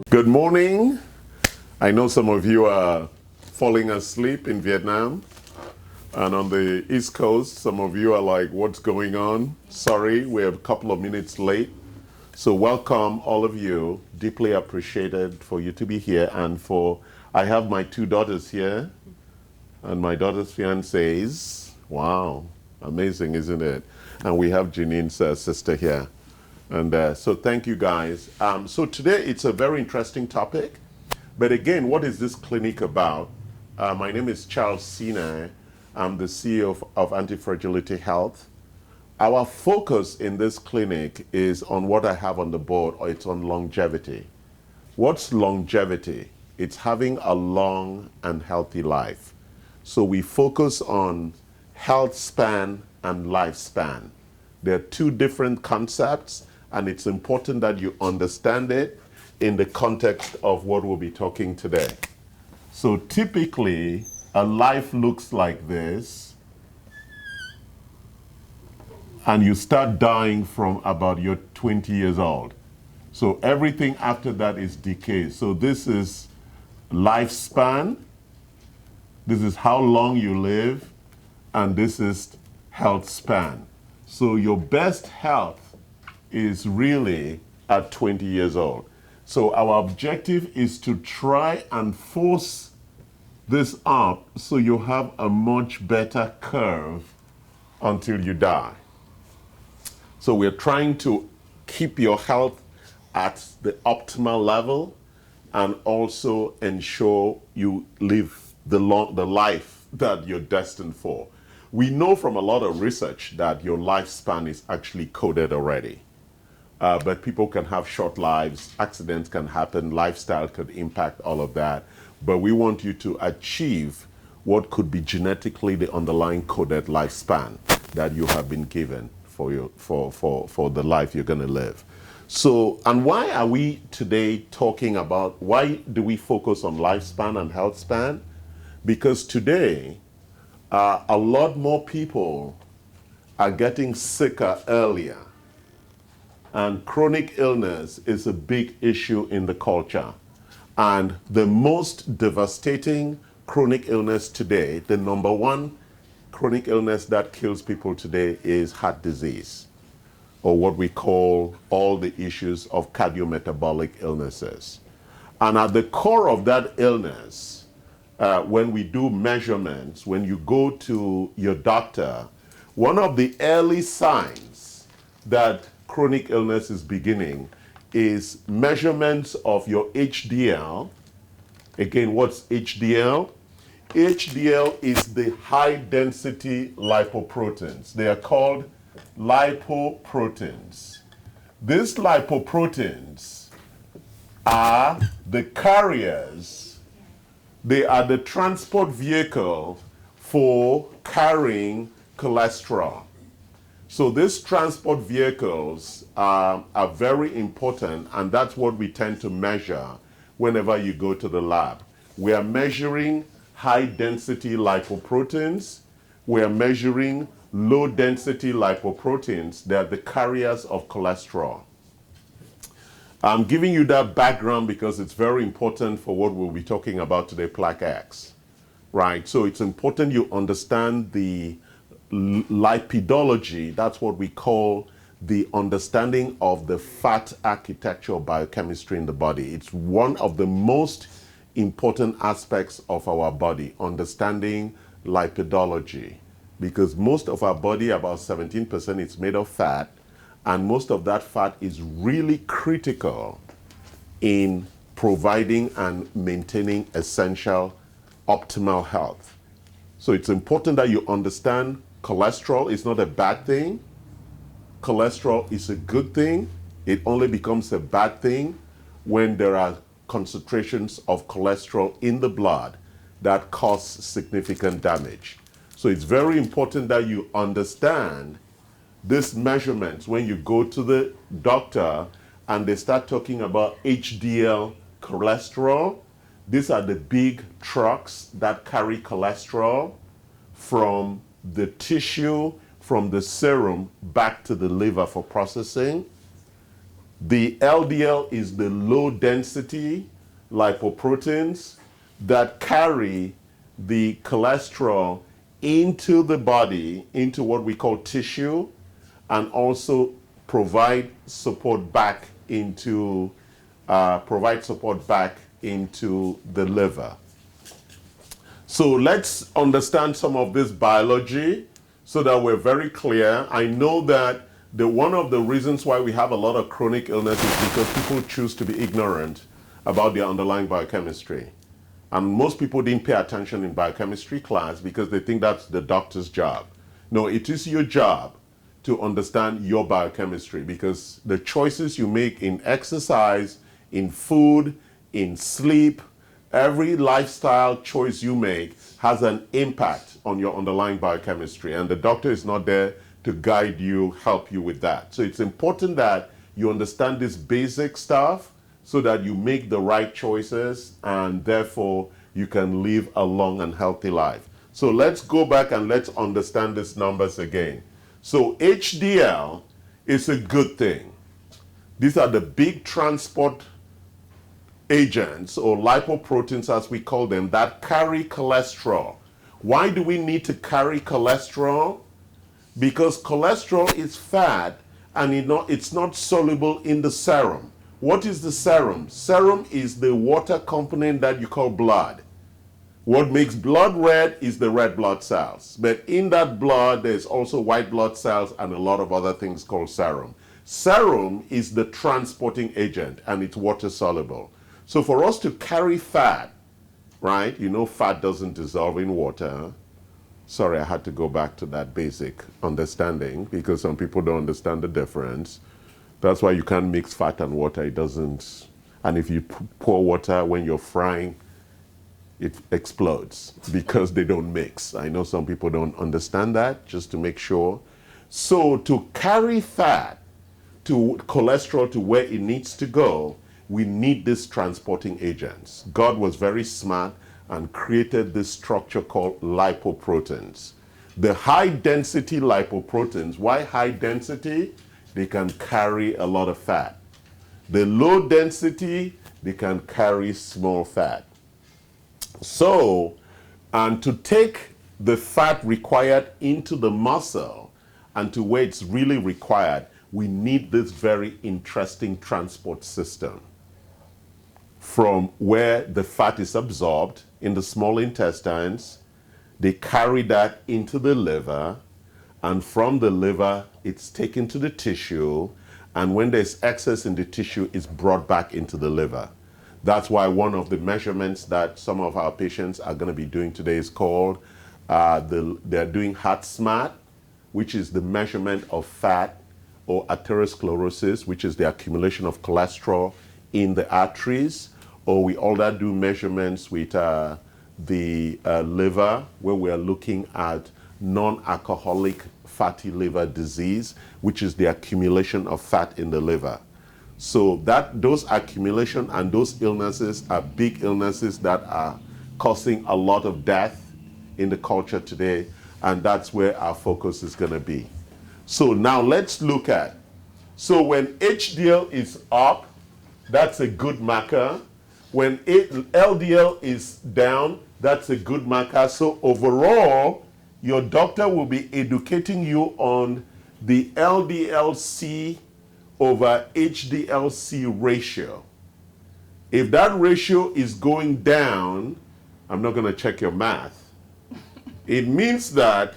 Good morning. I know some of you are falling asleep in Vietnam, and on the East Coast, some of you are like, what's going on? Sorry, we're a couple of minutes late. So welcome all of you. Deeply appreciated for you to be here, and I have my two daughters here and my daughter's fiancés. Wow, amazing, isn't it? And we have Janine's sister here. And so thank you guys. So today it's a very interesting topic. But again, what is this clinic about? My name is Charles Sina. I'm the CEO of Anti-Fragility Health. Our focus in this clinic is on what I have on the board, or it's on longevity. What's longevity? It's having a long and healthy life. So we focus on health span and lifespan. They're two different concepts, and it's important that you understand it in the context of what we'll be talking today. So typically, a life looks like this, and you start dying from about your 20 years old. So everything after that is decay. So this is lifespan, this is how long you live, and this is health span. So your best health is really at 20 years old. So our objective is to try and force this up so you have a much better curve until you die. So we're trying to keep your health at the optimal level and also ensure you live the life that you're destined for. We know from a lot of research that your lifespan is actually coded already. But people can have short lives, accidents can happen, lifestyle could impact all of that. But we want you to achieve what could be genetically the underlying coded lifespan that you have been given for the life you're going to live. So, and why are we today talking about, why do we focus on lifespan and health span? Because today, a lot more people are getting sicker earlier. And chronic illness is a big issue in the culture. And the most devastating chronic illness today, the number one chronic illness that kills people today is heart disease, or what we call all the issues of cardiometabolic illnesses. And at the core of that illness, when we do measurements, when you go to your doctor, one of the early signs that chronic illness is beginning is measurements of your HDL. Again, what's HDL? HDL is the high density lipoproteins. They are called lipoproteins. These lipoproteins are the carriers. They are the transport vehicle for carrying cholesterol. So these transport vehicles are very important, and that's what we tend to measure whenever you go to the lab. We are measuring high density lipoproteins. We are measuring low density lipoproteins. They are the carriers of cholesterol. I'm giving you that background because it's very important for what we'll be talking about today, Plaquex, right? So it's important you understand the lipidology. That's what we call the understanding of the fat architecture of biochemistry in the body. It's one of the most important aspects of our body, understanding lipidology, because most of our body, about 17%, is made of fat, and most of that fat is really critical in providing and maintaining essential optimal health. So it's important that you understand cholesterol is not a bad thing. Cholesterol is a good thing. It only becomes a bad thing when there are concentrations of cholesterol in the blood that cause significant damage. So it's very important that you understand these measurements when you go to the doctor and they start talking about HDL cholesterol. These are the big trucks that carry cholesterol from the tissue, from the serum back to the liver for processing. The LDL is the low density lipoproteins that carry the cholesterol into the body, into what we call tissue, and also provide support back into the liver. So let's understand some of this biology so that we're very clear. I know that one of the reasons why we have a lot of chronic illness is because people choose to be ignorant about their underlying biochemistry. And most people didn't pay attention in biochemistry class because they think that's the doctor's job. No, it is your job to understand your biochemistry, because the choices you make in exercise, in food, in sleep, every lifestyle choice you make has an impact on your underlying biochemistry, and the doctor is not there to guide you, help you with that. So it's important that you understand this basic stuff so that you make the right choices, and therefore you can live a long and healthy life. So let's go back and let's understand these numbers again. So HDL is a good thing. These are the big transport agents, or lipoproteins as we call them, that carry cholesterol. Why do we need to carry cholesterol? Because cholesterol is fat and it's not soluble in the serum. What is the serum? Serum is the water component that you call blood. What makes blood red is the red blood cells. But in that blood, there's also white blood cells and a lot of other things called serum. Serum is the transporting agent, and it's water soluble. So for us to carry fat, right? You know, fat doesn't dissolve in water. Sorry, I had to go back to that basic understanding because some people don't understand the difference. That's why you can't mix fat and water. It doesn't. And if you pour water when you're frying, it explodes because they don't mix. I know some people don't understand that, just to make sure. So to carry fat, to cholesterol to where it needs to go, we need these transporting agents. God was very smart and created this structure called lipoproteins. The high density lipoproteins, why high density? They can carry a lot of fat. The low density, they can carry small fat. So, and to take the fat required into the muscle and to where it's really required, we need this very interesting transport system. From where the fat is absorbed in the small intestines, they carry that into the liver, and from the liver, it's taken to the tissue, and when there's excess in the tissue, it's brought back into the liver. That's why one of the measurements that some of our patients are going to be doing today is called, they're doing heart smart, which is the measurement of fat, or atherosclerosis, which is the accumulation of cholesterol in the arteries, or we also do measurements with the liver, where we are looking at non-alcoholic fatty liver disease, which is the accumulation of fat in the liver. So those accumulation and those illnesses are big illnesses that are causing a lot of death in the culture today, and that's where our focus is going to be. So now let's look at, so when HDL is up, that's a good marker. When LDL is down, that's a good marker. So overall, your doctor will be educating you on the LDL-C over HDL-C ratio. If that ratio is going down, I'm not going to check your math. It means that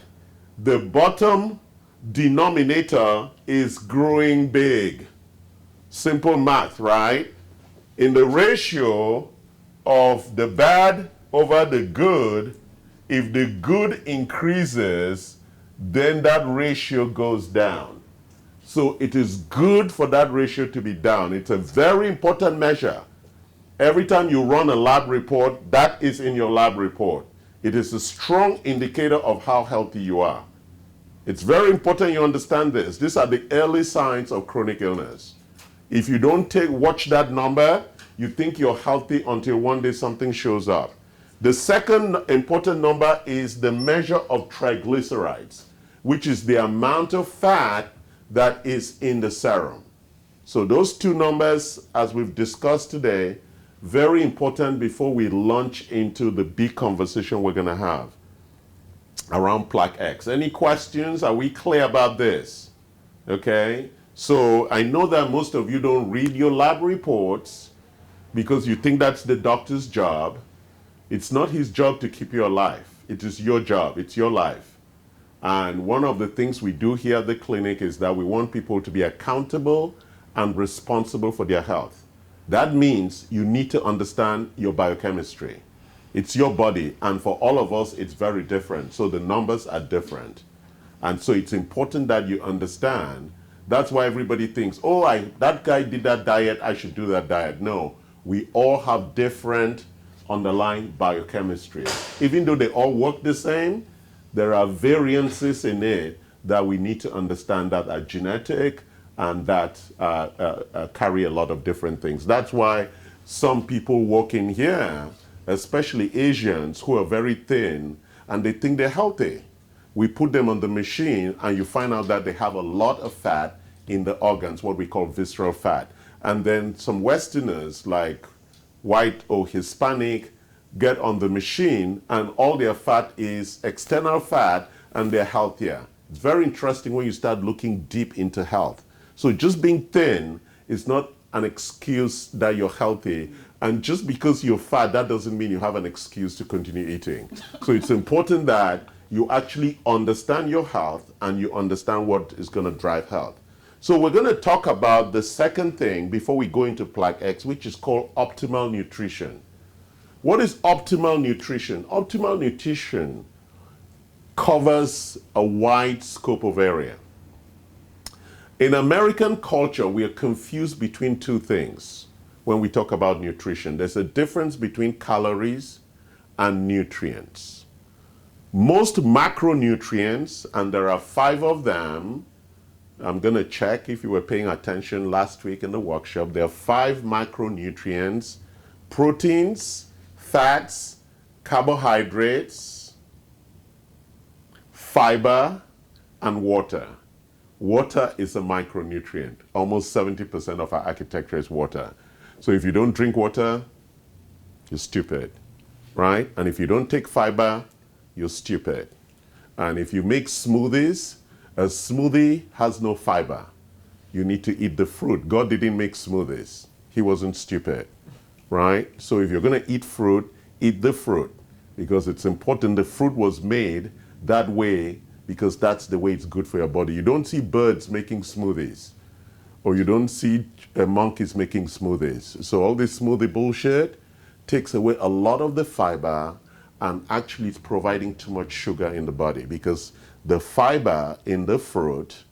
the bottom denominator is growing big. Simple math, right? In the ratio of the bad over the good, if the good increases, then that ratio goes down. So it is good for that ratio to be down. It's a very important measure. Every time you run a lab report, that is in your lab report. It is a strong indicator of how healthy you are. It's very important you understand this. These are the early signs of chronic illness. If you don't watch that number, you think you're healthy until one day something shows up. The second important number is the measure of triglycerides, which is the amount of fat that is in the serum. So those two numbers, as we've discussed today, very important before we launch into the big conversation we're going to have around Plaquex. Any questions? Are we clear about this? Okay. So I know that most of you don't read your lab reports because you think that's the doctor's job. It's not his job to keep you alive. It is your job. It's your life. And one of the things we do here at the clinic is that we want people to be accountable and responsible for their health. That means you need to understand your biochemistry. It's your body, and for all of us, it's very different. So the numbers are different. And so it's important that you understand. That's why everybody thinks, oh, that guy did that diet, I should do that diet. No, we all have different underlying biochemistry. Even though they all work the same, there are variances in it that we need to understand that are genetic and that carry a lot of different things. That's why some people walk in here, especially Asians who are very thin, and they think they're healthy. We put them on the machine and you find out that they have a lot of fat in the organs, what we call visceral fat. And then some Westerners like white or Hispanic get on the machine and all their fat is external fat and they're healthier. It's very interesting when you start looking deep into health. So just being thin is not an excuse that you're healthy. And just because you're fat, that doesn't mean you have an excuse to continue eating. So it's important that you actually understand your health and you understand what is going to drive health. So we're going to talk about the second thing before we go into Plaquex, which is called optimal nutrition. What is optimal nutrition? Optimal nutrition covers a wide scope of area. In American culture, we are confused between two things when we talk about nutrition. There's a difference between calories and nutrients. Most macronutrients, and there are 5 of them, I'm going to check if you were paying attention last week in the workshop. There are 5 macronutrients: proteins, fats, carbohydrates, fiber, and water. Water is a micronutrient. Almost 70% of our architecture is water. So if you don't drink water, you're stupid, right? And if you don't take fiber, you're stupid. And if you make smoothies, a smoothie has no fiber. You need to eat the fruit. God didn't make smoothies. He wasn't stupid, right? So if you're going to eat fruit, eat the fruit, because it's important the fruit was made that way because that's the way it's good for your body. You don't see birds making smoothies, or you don't see monkeys making smoothies. So all this smoothie bullshit takes away a lot of the fiber, and actually it's providing too much sugar in the body, because the fiber in the fruit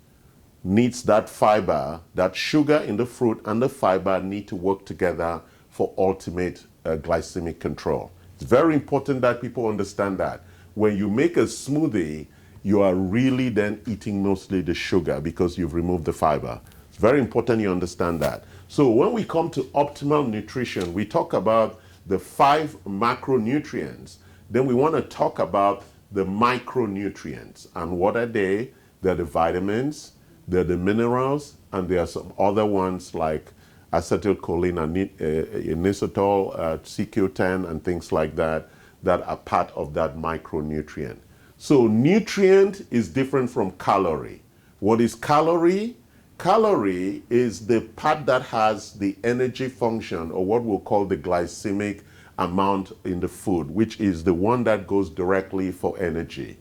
needs that fiber, that sugar in the fruit and the fiber need to work together for ultimate glycemic control. It's very important that people understand that. When you make a smoothie, you are really then eating mostly the sugar because you've removed the fiber. It's very important you understand that. So when we come to optimal nutrition, we talk about the 5 macronutrients. Then we want to talk about the micronutrients. And what are they? They're the vitamins, they're the minerals, and there are some other ones like acetylcholine and inositol, CQ10, and things like that, that are part of that micronutrient. So nutrient is different from calorie. What is calorie? Calorie is the part that has the energy function, or what we'll call the glycemic amount in the food, which is the one that goes directly for energy.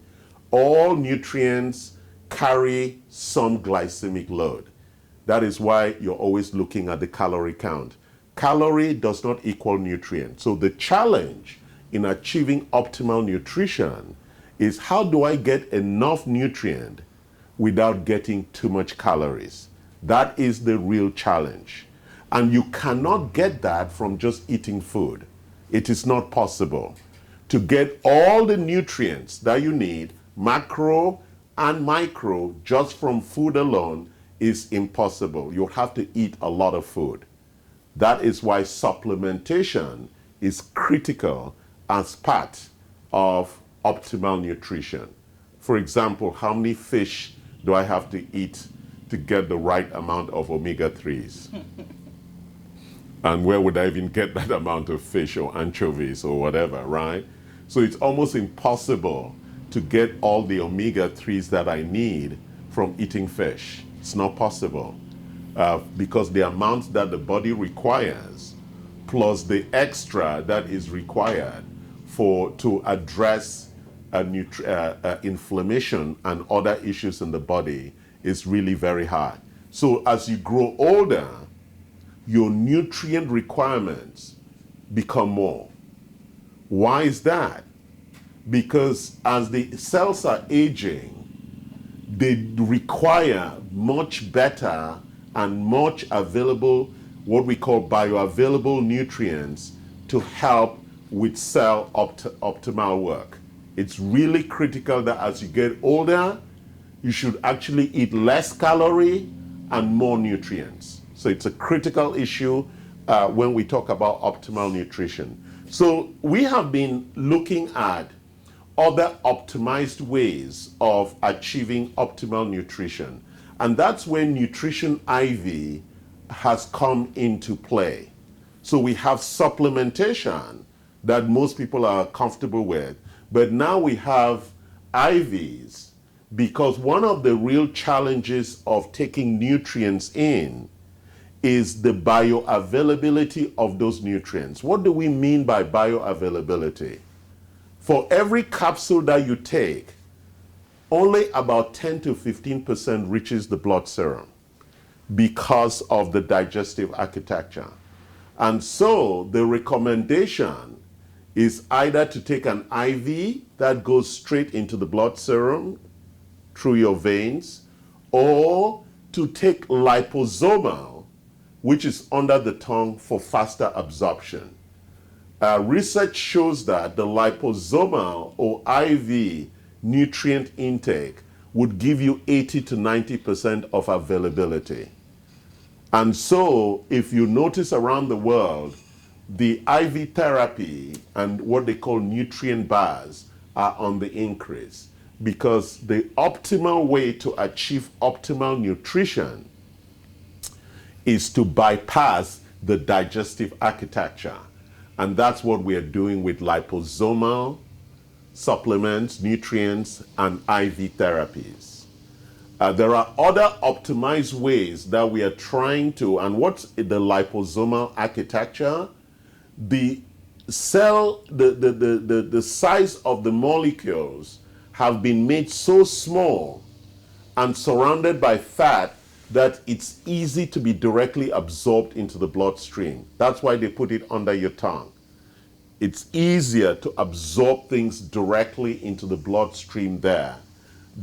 All nutrients carry some glycemic load. That is why you're always looking at the calorie count. Calorie does not equal nutrient. So the challenge in achieving optimal nutrition is, how do I get enough nutrient without getting too much calories? That is the real challenge. And you cannot get that from just eating food. It is not possible. To get all the nutrients that you need, macro and micro, just from food alone is impossible. You'll have to eat a lot of food. That is why supplementation is critical as part of optimal nutrition. For example, how many fish do I have to eat to get the right amount of omega-3s. And where would I even get that amount of fish or anchovies or whatever, right? So it's almost impossible to get all the omega-3s that I need from eating fish. It's not possible because the amount that the body requires plus the extra that is required to address inflammation and other issues in the body is really very hard. So as you grow older, your nutrient requirements become more. Why is that? Because as the cells are aging, they require much better and much available, what we call bioavailable nutrients to help with cell optimal work. It's really critical that as you get older, you should actually eat less calorie and more nutrients. So it's a critical issue when we talk about optimal nutrition. So we have been looking at other optimized ways of achieving optimal nutrition. And that's when nutrition IV has come into play. So we have supplementation that most people are comfortable with, but now we have IVs, because one of the real challenges of taking nutrients in is the bioavailability of those nutrients. What do we mean by bioavailability? For every capsule that you take, only about 10 to 15% reaches the blood serum because of the digestive architecture. And so the recommendation is either to take an IV that goes straight into the blood serum through your veins, or to take liposomal, which is under the tongue for faster absorption. Research shows that the liposomal or IV nutrient intake would give you 80 to 90% of availability. And so if you notice around the world, the IV therapy and what they call nutrient bars are on the increase, because the optimal way to achieve optimal nutrition is to bypass the digestive architecture. And that's what we are doing with liposomal supplements, nutrients, and IV therapies. There are other optimized ways that we are trying to, and what's the liposomal architecture? The cell, the size of the molecules have been made so small and surrounded by fat that it's easy to be directly absorbed into the bloodstream. That's why they put it under your tongue. It's easier to absorb things directly into the bloodstream there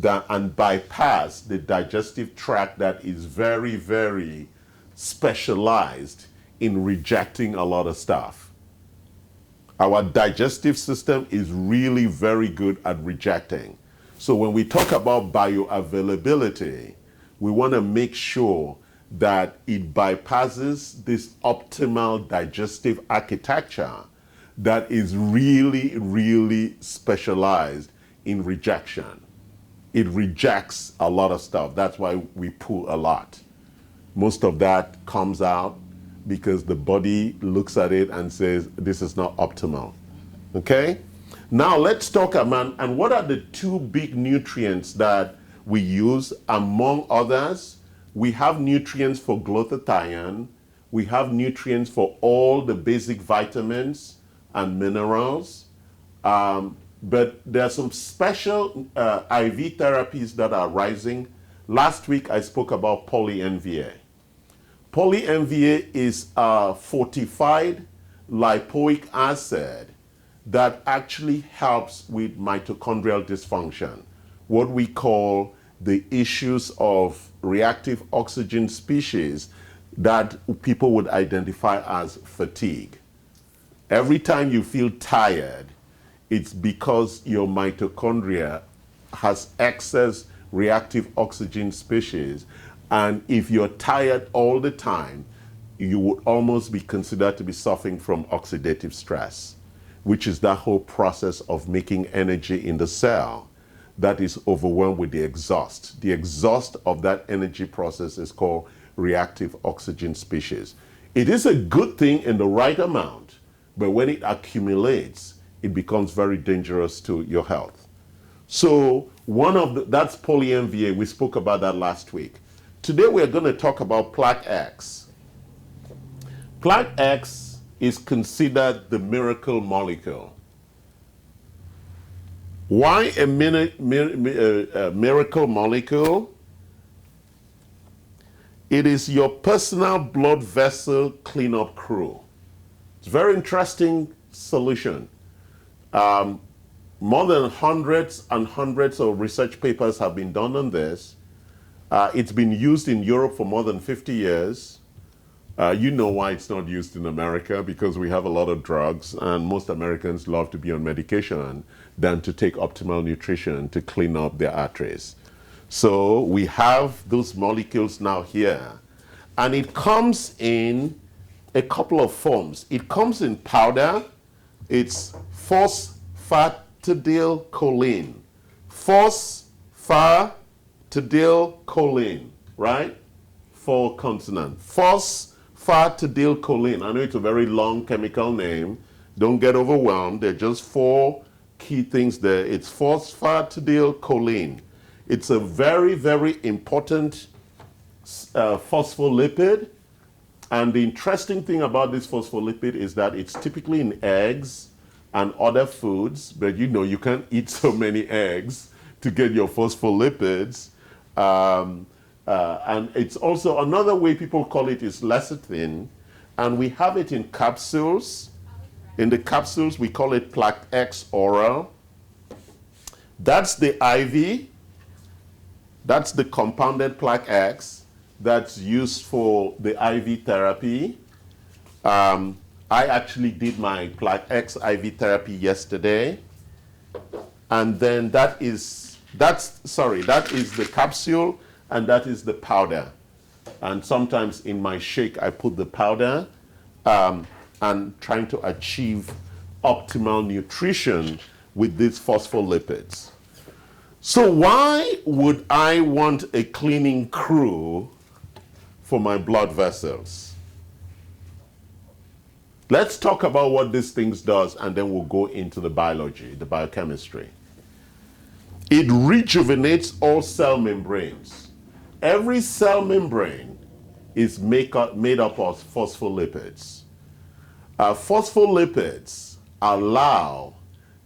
and bypass the digestive tract that is very, very specialized in rejecting a lot of stuff. Our digestive system is really very good at rejecting. So when we talk about bioavailability, we want to make sure that it bypasses this optimal digestive architecture that is really, really specialized in rejection. It rejects a lot of stuff. That's why we poo a lot. Most of that comes out because the body looks at it and says, this is not optimal. Okay? Now let's talk about, and what are the two big nutrients that we use? Among others, we have nutrients for glutathione, we have nutrients for all the basic vitamins and minerals, but there are some special IV therapies that are rising. Last week I spoke about poly-NVA. Poly-NVA is a fortified lipoic acid that actually helps with mitochondrial dysfunction, what we call the issues of reactive oxygen species that people would identify as fatigue. Every time you feel tired, it's because your mitochondria has excess reactive oxygen species, and if you're tired all the time, you would almost be considered to be suffering from oxidative stress, which is that whole process of making energy in the cell that is overwhelmed with the exhaust. The exhaust of that energy process is called reactive oxygen species. It is a good thing in the right amount, but when it accumulates, it becomes very dangerous to your health. So that's poly-MVA. We spoke about that last week. Today we're going to talk about Plaquex. Plaquex is considered the miracle molecule. Why a miracle molecule? It is your personal blood vessel cleanup crew. It's a very interesting solution. More than hundreds and hundreds of research papers have been done on this. It's been used in Europe for more than 50 years. You know why it's not used in America, because we have a lot of drugs and most Americans love to be on medication than to take optimal nutrition to clean up their arteries. So we have those molecules now here, and it comes in a couple of forms. It comes in powder. It's phosphatidylcholine. Phosphatidylcholine, right? 4 consonant. Phosphatidylcholine. I know it's a very long chemical name. Don't get overwhelmed. There are just 4 key things there. It's phosphatidylcholine. It's a very, very important phospholipid. And the interesting thing about this phospholipid is that it's typically in eggs and other foods, but you can't eat so many eggs to get your phospholipids. And it's also, another way people call it is lecithin, and we have it in capsules. In the capsules, we call it Plaquex oral. That's the IV. That's the compounded Plaquex that's used for the IV therapy. I actually did my Plaquex IV therapy yesterday. And then that is the capsule, and that is the powder. And sometimes in my shake, I put the powder and trying to achieve optimal nutrition with these phospholipids. So why would I want a cleaning crew for my blood vessels? Let's talk about what these things does, and then we'll go into the biology, the biochemistry. It rejuvenates all cell membranes. Every cell membrane is made up of phospholipids. Phospholipids allow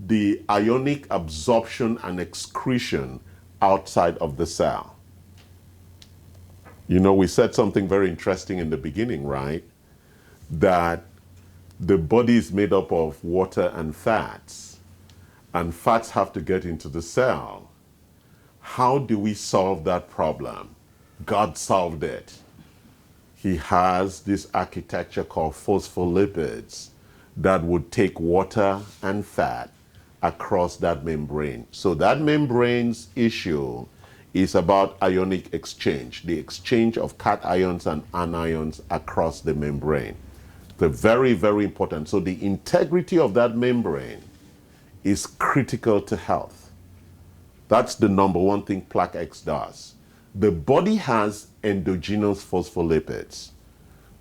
the ionic absorption and excretion outside of the cell. We said something very interesting in the beginning, right? That the body is made up of water and fats have to get into the cell. How do we solve that problem? God solved it. He has this architecture called phospholipids that would take water and fat across that membrane. So that membrane's issue is about ionic exchange, the exchange of cations and anions across the membrane. They're very, very important. So the integrity of that membrane is critical to health. That's the number one thing Plaquex does. The body has endogenous phospholipids,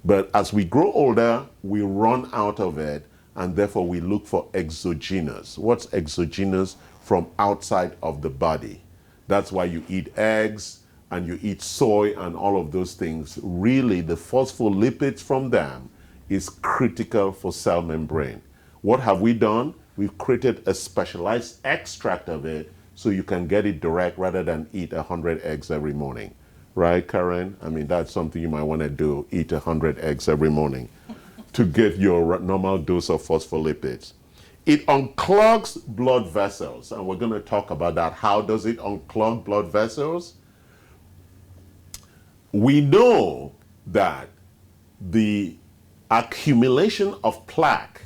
but as we grow older, we run out of it, and therefore we look for exogenous. What's exogenous? From outside of the body. That's why you eat eggs and you eat soy and all of those things. Really, the phospholipids from them is critical for cell membrane. What have we done? We've created a specialized extract of it so you can get it direct rather than eat 100 eggs every morning. Right, Karen? I mean, that's something you might want to do, eat 100 eggs every morning to get your normal dose of phospholipids. It unclogs blood vessels, and we're going to talk about that. How does it unclog blood vessels? We know that the accumulation of plaque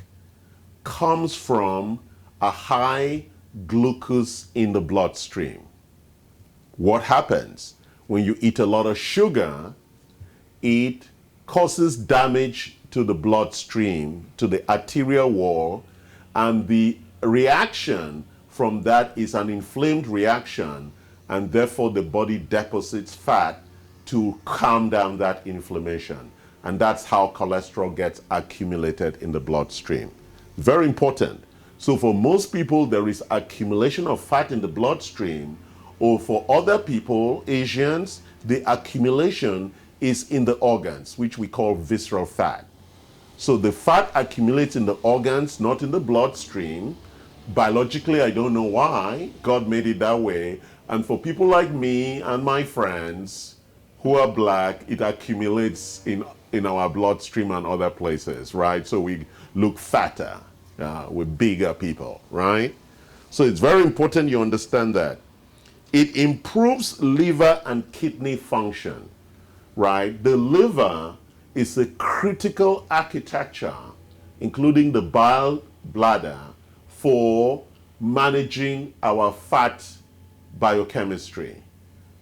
comes from a high glucose in the bloodstream. What happens? When you eat a lot of sugar, it causes damage to the bloodstream, to the arterial wall, and the reaction from that is an inflamed reaction, and therefore the body deposits fat to calm down that inflammation. And that's how cholesterol gets accumulated in the bloodstream. Very important. So for most people, there is accumulation of fat in the bloodstream, or for other people, Asians, the accumulation is in the organs, which we call visceral fat. So the fat accumulates in the organs, not in the bloodstream. Biologically, I don't know why. God made it that way. And for people like me and my friends who are black, it accumulates in our bloodstream and other places, right? So we look fatter. We're bigger people, right? So it's very important you understand that. It improves liver and kidney function, right? The liver is a critical architecture, including the bile bladder, for managing our fat biochemistry.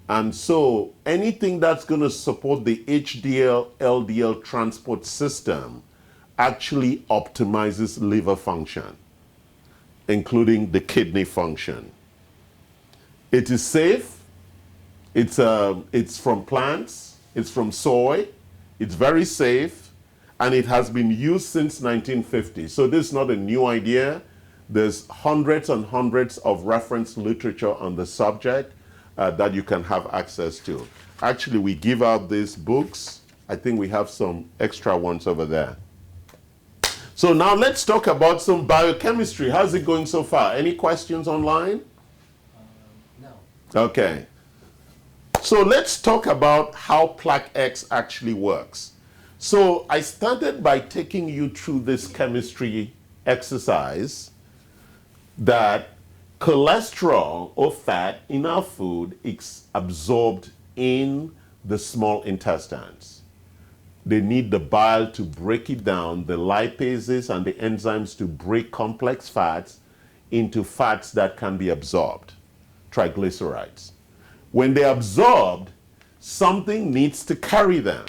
And so anything that's going to support the HDL, LDL transport system actually optimizes liver function, including the kidney function. It is safe. It's from plants. It's from soy. It's very safe, and it has been used since 1950. So this is not a new idea. There's hundreds and hundreds of reference literature on the subject that you can have access to. Actually, we give out these books. I think we have some extra ones over there. So now let's talk about some biochemistry. How's it going so far? Any questions online? No. Okay. So let's talk about how Plaquex actually works. So I started by taking you through this chemistry exercise that cholesterol or fat in our food is absorbed in the small intestines. They need the bile to break it down, the lipases and the enzymes to break complex fats into fats that can be absorbed, triglycerides. When they're absorbed, something needs to carry them.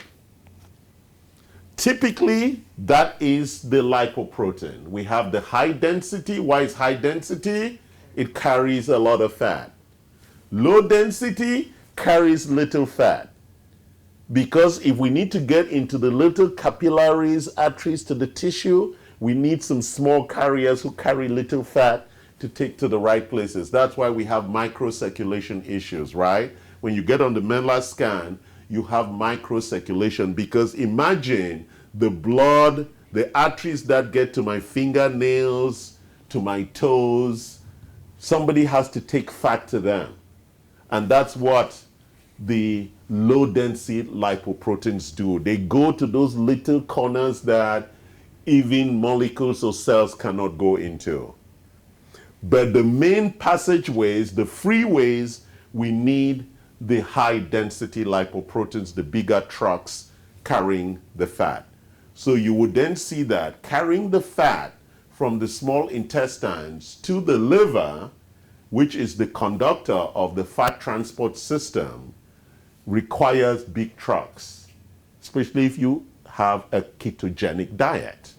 Typically, that is the lipoprotein. We have the high density. Why is high density? It carries a lot of fat. Low density carries little fat. Because if we need to get into the little capillaries, arteries to the tissue, we need some small carriers who carry little fat to take to the right places. That's why we have microcirculation issues, right? When you get on the Mendler scan, you have microcirculation, because imagine the blood, the arteries that get to my fingernails, to my toes, somebody has to take fat to them. And that's what the low density lipoproteins do. They go to those little corners that even molecules or cells cannot go into. But the main passageways, the freeways, we need the high density lipoproteins, the bigger trucks carrying the fat. So you would then see that carrying the fat from the small intestines to the liver, which is the conductor of the fat transport system, requires big trucks, especially if you have a ketogenic diet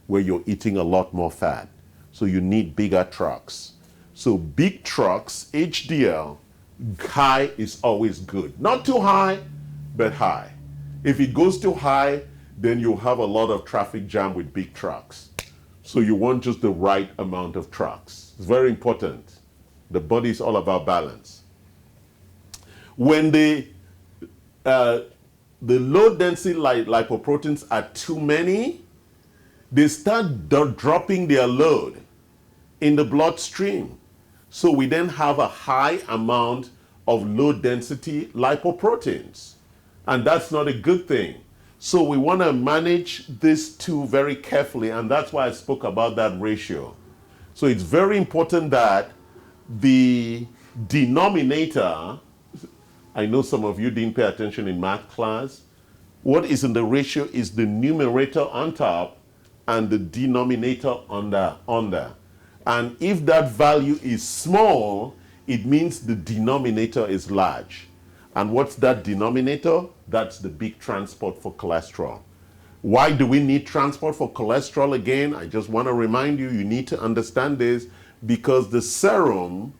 where you're eating a lot more fat. So you need bigger trucks. So big trucks, HDL, high is always good. Not too high, but high. If it goes too high, then you'll have a lot of traffic jam with big trucks. So you want just the right amount of trucks. It's very important. The body is all about balance. When the low density lipoproteins are too many, they start dropping their load in the bloodstream. So we then have a high amount of low density lipoproteins. And that's not a good thing. So we want to manage these two very carefully, and that's why I spoke about that ratio. So it's very important that the denominator, I know some of you didn't pay attention in math class, what is in the ratio is the numerator on top and the denominator under. And if that value is small, it means the denominator is large. And what's that denominator? That's the big transport for cholesterol. Why do we need transport for cholesterol again? I just want to remind you, you need to understand this. because the serum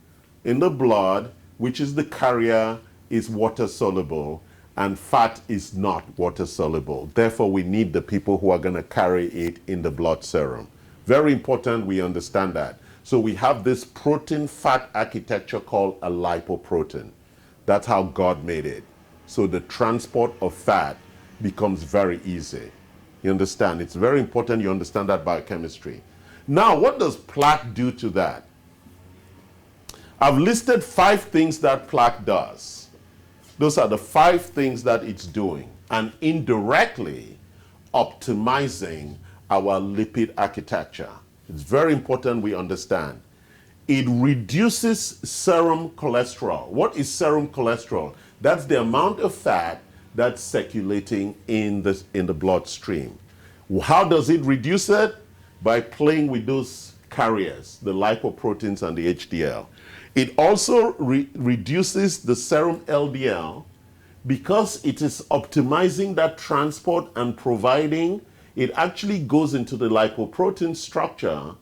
in the blood, which is the carrier, is water soluble, and fat is not water soluble. Therefore, we need the people who are going to carry it in the blood serum. Very important we understand that. So we have this protein fat architecture called a lipoprotein. That's how God made it. So the transport of fat becomes very easy. You understand? It's very important you understand that biochemistry. Now, what does plaque do to that? I've listed 5 things that plaque does. Those are the 5 things that it's doing, and indirectly optimizing our lipid architecture. It's very important we understand. It reduces serum cholesterol. What is serum cholesterol? That's the amount of fat that's circulating in the bloodstream. How does it reduce it? By playing with those carriers, the lipoproteins and the HDL. It also reduces the serum LDL because it is optimizing that transport and providing. It actually goes into the lipoprotein structure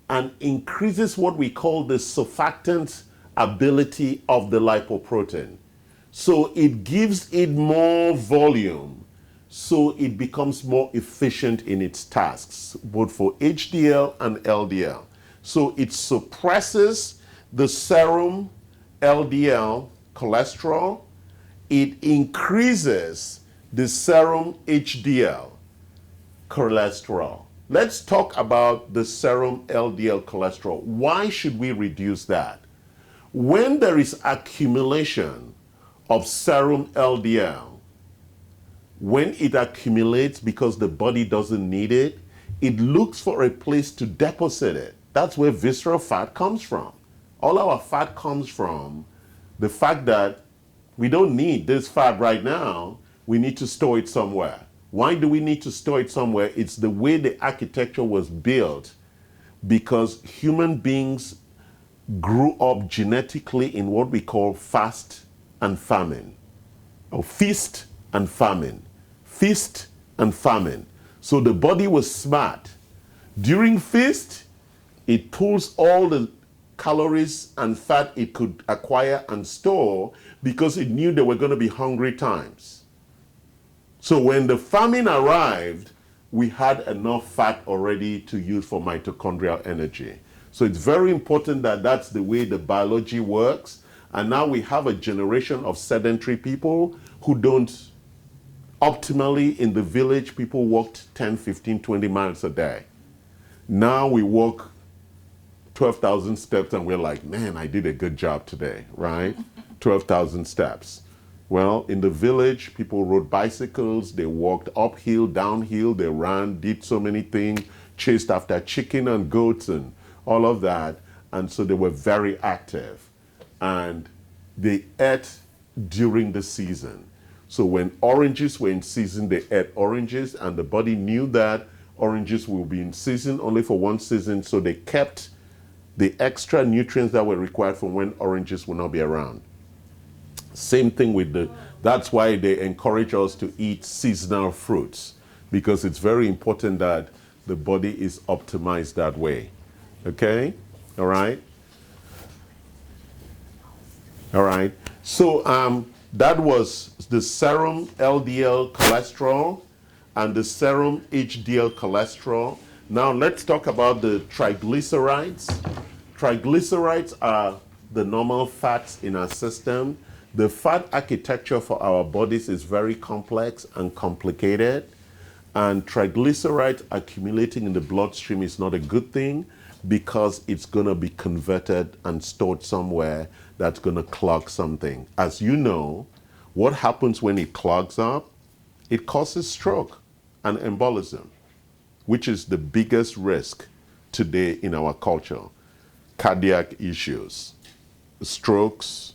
and increases what we call the surfactant ability of the lipoprotein. So it gives it more volume, so it becomes more efficient in its tasks, both for HDL and LDL. So it suppresses the serum LDL cholesterol. It increases the serum HDL cholesterol. Let's talk about the serum LDL cholesterol. Why should we reduce that? When there is accumulation of serum LDL, when it accumulates because the body doesn't need it, it looks for a place to deposit it. That's where visceral fat comes from. All our fat comes from the fact that we don't need this fat right now. We need to store it somewhere. Why do we need to store it somewhere? It's the way the architecture was built, because human beings grew up genetically in what we call fast and famine, or feast and famine. Feast and famine. So the body was smart. During feast, it pulls all the calories and fat it could acquire and store because it knew there were going to be hungry times. So when the famine arrived, we had enough fat already to use for mitochondrial energy. So it's very important that that's the way the biology works. And now we have a generation of sedentary people who don't. Optimally, in the village, people walked 10, 15, 20 miles a day. Now we walk 12,000 steps and we're like, man, I did a good job today, right? 12,000 steps. Well, in the village, people rode bicycles, they walked uphill, downhill, they ran, did so many things, chased after chicken and goats and all of that. And so they were very active. And they ate during the season. So when oranges were in season, they ate oranges, and the body knew that oranges will be in season only for one season, so they kept the extra nutrients that were required for when oranges will not be around. Same thing with that's why they encourage us to eat seasonal fruits, because it's very important that the body is optimized that way. Okay? All right? All right. So that was the serum LDL cholesterol and the serum HDL cholesterol. Now let's talk about the triglycerides. Triglycerides are the normal fats in our system. The fat architecture for our bodies is very complex and complicated. And triglycerides accumulating in the bloodstream is not a good thing, because it's going to be converted and stored somewhere that's going to clog something. As you know, what happens when it clogs up? It causes stroke and embolism, which is the biggest risk today in our culture. Cardiac issues, strokes,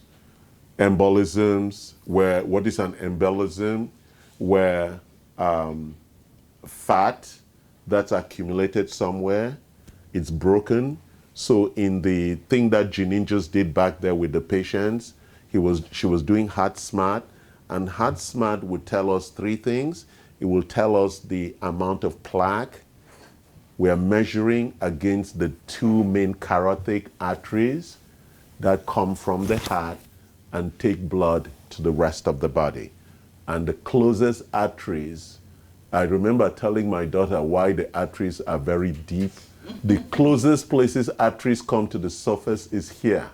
embolisms, where what is an embolism? Where fat that's accumulated somewhere, it's broken. So in the thing that Janine just did back there with the patients, she was doing Heart Smart, and Heart Smart would tell us 3 things. It will tell us the amount of plaque We are measuring against the two main carotid arteries that come from the heart and take blood to the rest of the body. And the closest arteries, I remember telling my daughter why the arteries are very deep. The closest places arteries come to the surface is here.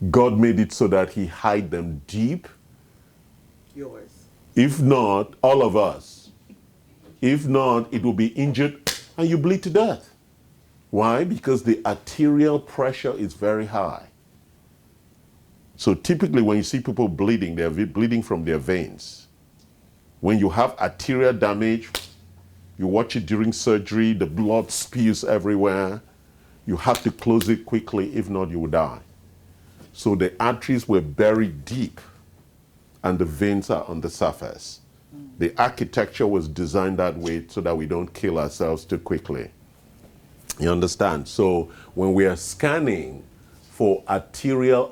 God made it so that he hide them deep. Yours. If not, all of us. If not, it will be injured and you bleed to death. Why? Because the arterial pressure is very high. So typically when you see people bleeding, they're bleeding from their veins. When you have arterial damage, you watch it during surgery, the blood spews everywhere. You have to close it quickly, if not you will die. So the arteries were buried deep and the veins are on the surface. The architecture was designed that way so that we don't kill ourselves too quickly. You understand? So when we are scanning for arterial,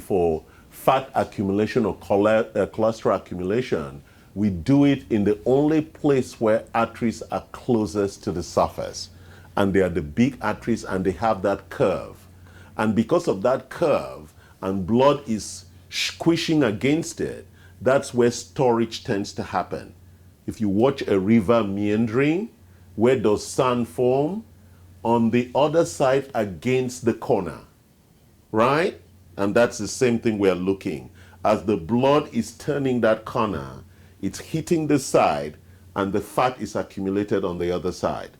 for fat accumulation or cholesterol accumulation, we do it in the only place where arteries are closest to the surface. And they are the big arteries and they have that curve. And because of that curve and blood is squishing against it, that's where storage tends to happen. If you watch a river meandering, where does sand form? On the other side against the corner, right? And that's the same thing we're looking. As the blood is turning that corner, it's hitting the side and the fat is accumulated on the other side.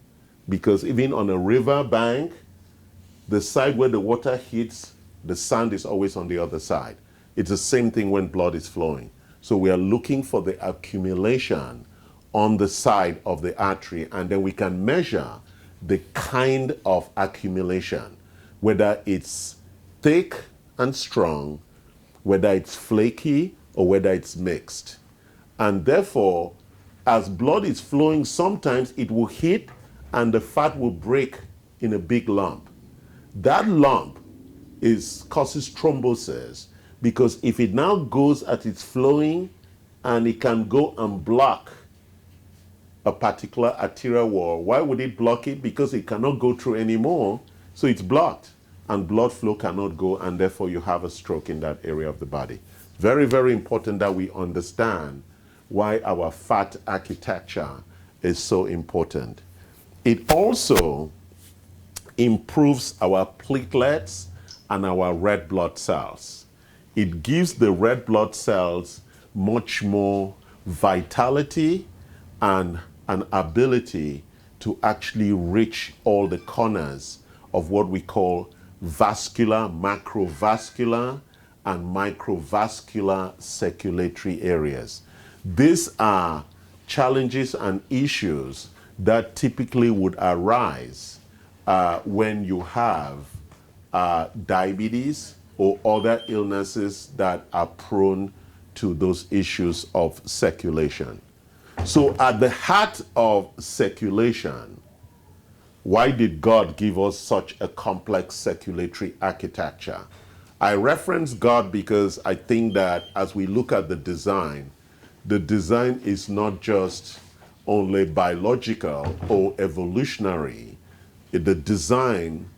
Because even on a river bank, the side where the water hits, the sand is always on the other side. It's the same thing when blood is flowing. So we are looking for the accumulation on the side of the artery, and then we can measure the kind of accumulation, whether it's thick and strong, whether it's flaky, or whether it's mixed. And therefore, as blood is flowing, sometimes it will hit and the fat will break in a big lump. That lump causes thrombosis, because if it now goes as it's flowing and it can go and block a particular arterial wall. Why would it block it? Because it cannot go through anymore, so it's blocked and blood flow cannot go, and therefore you have a stroke in that area of the body. Very, very important that we understand why our fat architecture is so important. It also improves our platelets and our red blood cells. It gives the red blood cells much more vitality and an ability to actually reach all the corners of what we call vascular, macrovascular, and microvascular circulatory areas. These are challenges and issues that typically would arise when you have diabetes or other illnesses that are prone to those issues of circulation. So at the heart of circulation, why did God give us such a complex circulatory architecture? I reference God because I think that as we look at the design is not just only biological or evolutionary. The design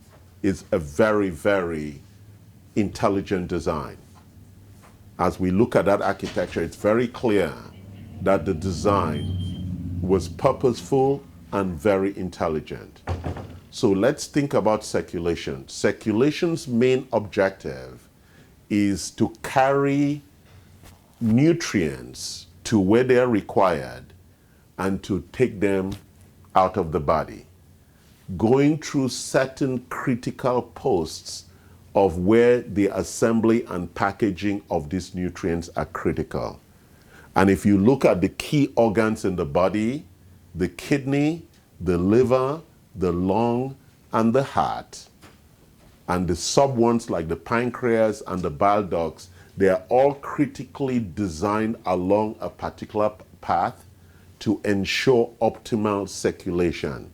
is a very, very intelligent design. As we look at that architecture, it's very clear that the design was purposeful and very intelligent. So let's think about circulation. Circulation's main objective is to carry nutrients to where they are required and to take them out of the body, going through certain critical posts of where the assembly and packaging of these nutrients are critical. And if you look at the key organs in the body, the kidney, the liver, the lung, and the heart, and the sub ones like the pancreas and the bile ducts, they are all critically designed along a particular path to ensure optimal circulation.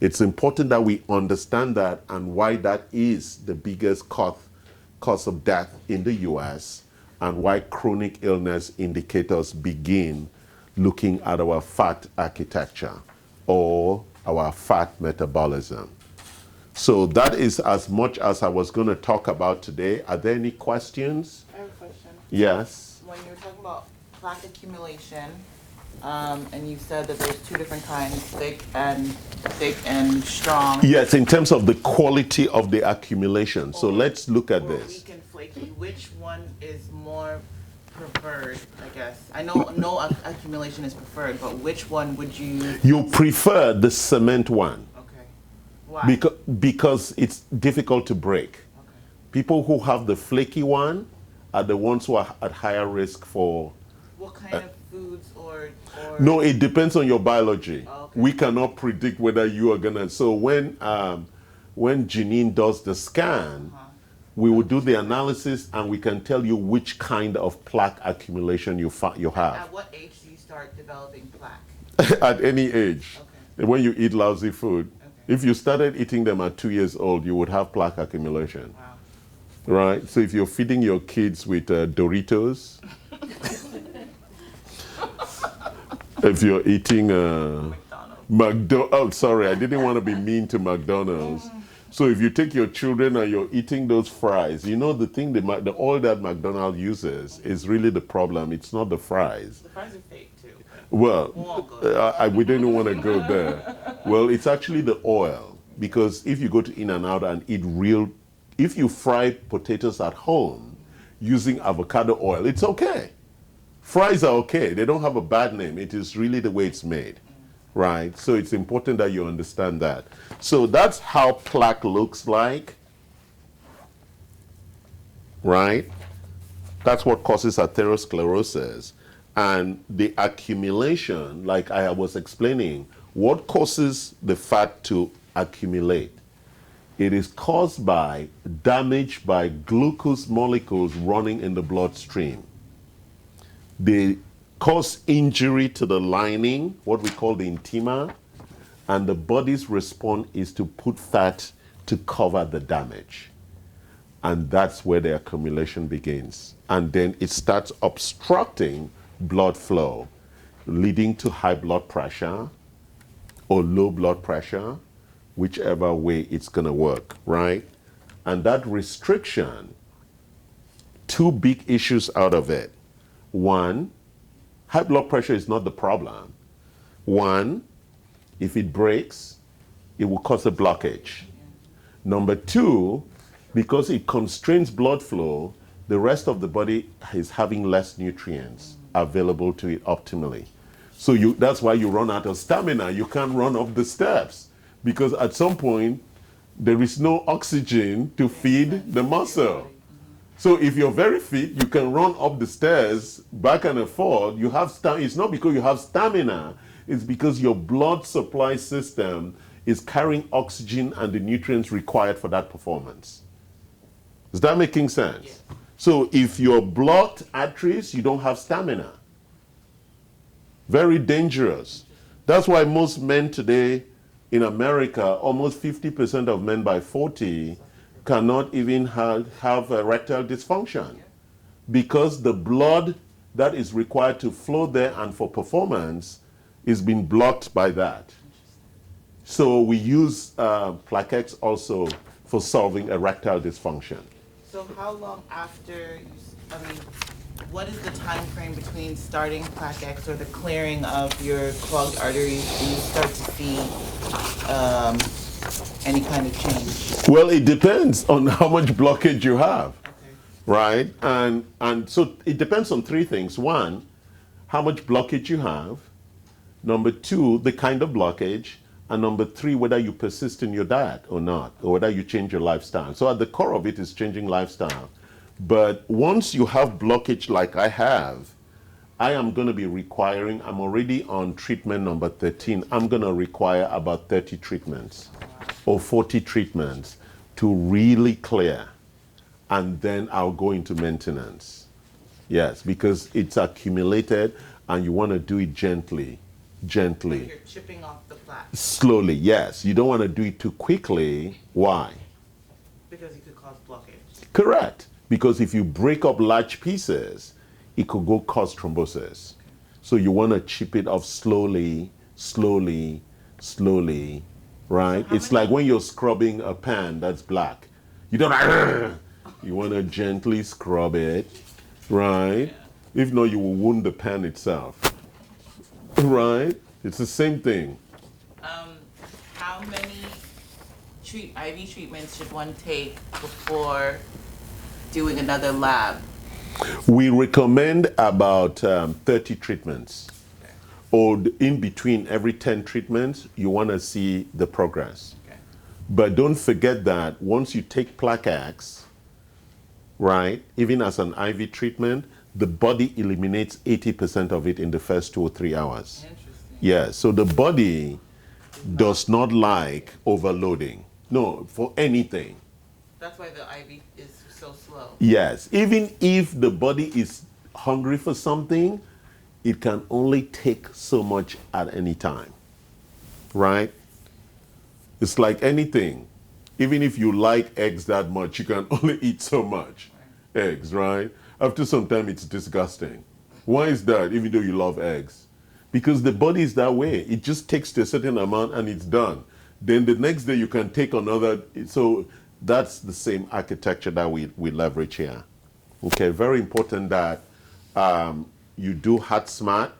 It's important that we understand that and why that is the biggest cause of death in the US, and why chronic illness indicators begin looking at our fat architecture or our fat metabolism. So that is as much as I was going to talk about today. Are there any questions? I have a question. Yes. When you were talking about plaque accumulation, and you said that there's two different kinds, thick and strong. Yes, in terms of the quality of the accumulation. So let's look at this. Weak and flaky. Which one is more preferred, I guess? I know no accumulation is preferred, but which one would you? You prefer the cement one. Okay. Why? Because it's difficult to break. Okay. People who have the flaky one are the ones who are at higher risk for. What kind of foods or? No, it depends on your biology. Oh, okay. We cannot predict whether you are gonna. So when Janine does the scan, we will do the analysis and we can tell you which kind of plaque accumulation you have. At what age do you start developing plaque? At any age. Okay. When you eat lousy food. Okay. If you started eating them at 2 years old, you would have plaque accumulation. Wow. Right? So if you're feeding your kids with Doritos, if you're eating sorry, I didn't want to be mean to McDonald's. So if you take your children and you're eating those fries, you know the thing, the oil that McDonald's uses is really the problem. It's not the fries. The fries are fake too. Well, we didn't want to go there. Well, it's actually the oil. Because if you go to In-N-Out and eat if you fry potatoes at home using avocado oil, it's okay. Fries are okay. They don't have a bad name. It is really the way it's made, right? So it's important that you understand that. So that's how plaque looks like, right? That's what causes atherosclerosis. And the accumulation, like I was explaining, what causes the fat to accumulate? It is caused by damage by glucose molecules running in the bloodstream. They cause injury to the lining, what we call the intima, and the body's response is to put fat to cover the damage. And that's where the accumulation begins. And then it starts obstructing blood flow, leading to high blood pressure or low blood pressure, whichever way it's going to work, right? And that restriction, two big issues out of it. One, high blood pressure is not the problem. One, if it breaks, it will cause a blockage. Number two, because it constrains blood flow, the rest of the body is having less nutrients available to it optimally. So that's why you run out of stamina. You can't run up the steps because at some point there is no oxygen to feed the muscle. So if you're very fit, you can run up the stairs back and forth. You have it's not because you have stamina. It's because your blood supply system is carrying oxygen and the nutrients required for that performance. Is that making sense? Yes. So if you're blocked arteries, you don't have stamina. Very dangerous. That's why most men today in America, almost 50% of men by 40 cannot even have erectile dysfunction because the blood that is required to flow there and for performance is being blocked by that. So we use Plaquex also for solving erectile dysfunction. So how long after, what is the time frame between starting Plaquex or the clearing of your clogged arteries and you start to see any kind of change? Well, it depends on how much blockage you have, right? And so it depends on three things. One, how much blockage you have. Number two, the kind of blockage. And number three, whether you persist in your diet or not, or whether you change your lifestyle. So at the core of it is changing lifestyle. But once you have blockage like I have, I am going to be requiring, I'm already on treatment number 13, I'm going to require about 30 treatments or 40 treatments to really clear. And then I'll go into maintenance. Yes, because it's accumulated and you want to do it gently. Gently. Like you're chipping off the plaque. Slowly, yes. You don't want to do it too quickly. Why? Because it could cause blockage. Correct. Because if you break up large pieces, it could go cause thrombosis. So you want to chip it off slowly, slowly, slowly, right? So how It's many- like when you're scrubbing a pan that's black. You don't, you want to gently scrub it, right? If not, you will wound the pan itself, right? It's the same thing. How many IV treatments should one take before doing another lab? We recommend about 30 treatments. Or in between every 10 treatments, you want to see the progress. Okay. But don't forget that once you take Plaquex, right, even as an IV treatment, the body eliminates 80% of it in the first 2 or 3 hours. Interesting. Yeah, so the body does not like overloading. No, for anything. That's why the IV is so slow. Yes, even if the body is hungry for something, it can only take so much at any time, right? It's like anything. Even if you like eggs that much, you can only eat so much eggs, right? After some time, it's disgusting. Why is that, even though you love eggs? Because the body is that way. It just takes to a certain amount and it's done. Then the next day you can take another. So that's the same architecture that we leverage here. Okay, very important that you do heart smart.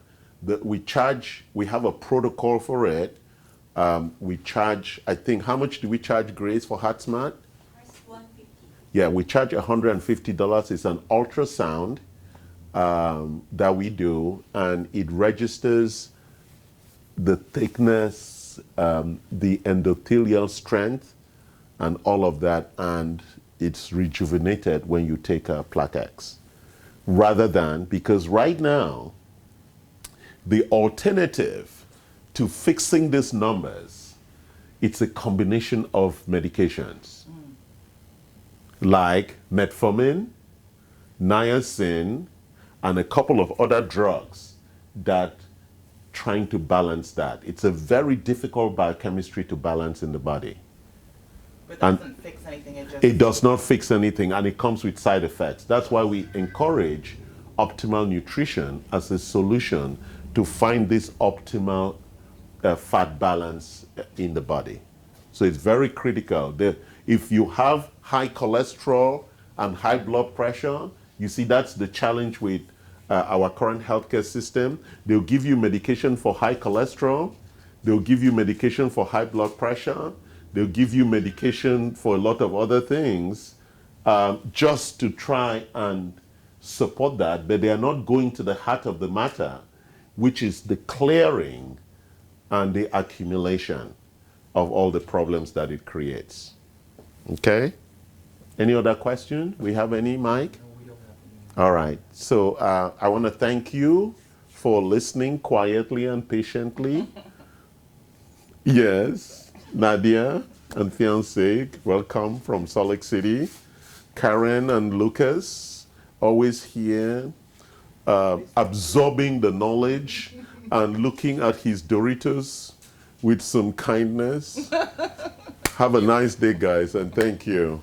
We have a protocol for it. We charge, I think, how much do we charge, Grace, for heart smart? $150. Yeah, we charge $150. It's an ultrasound that we do, and it registers the thickness, the endothelial strength, and all of that, and it's rejuvenated when you take a Plaquex. Rather than, because right now, the alternative to fixing these numbers, it's a combination of medications like metformin, niacin, and a couple of other drugs that trying to balance that. It's a very difficult biochemistry to balance in the body. But it And doesn't fix anything. It does not fix anything, and it comes with side effects. That's why we encourage optimal nutrition as a solution to find this optimal fat balance in the body. So it's very critical. If you have high cholesterol and high blood pressure, you see that's the challenge with our current healthcare system. They'll give you medication for high cholesterol. They'll give you medication for high blood pressure. They'll give you medication for a lot of other things just to try and support that, but they are not going to the heart of the matter, which is the clearing and the accumulation of all the problems that it creates. Okay? Any other question? We have any, Mike? No, we don't have any. All right. So I want to thank you for listening quietly and patiently. Yes. Nadia and fiancé, welcome from Salt Lake City. Karen and Lucas, always here, absorbing the knowledge and looking at his Doritos with some kindness. Have a nice day, guys, and thank you.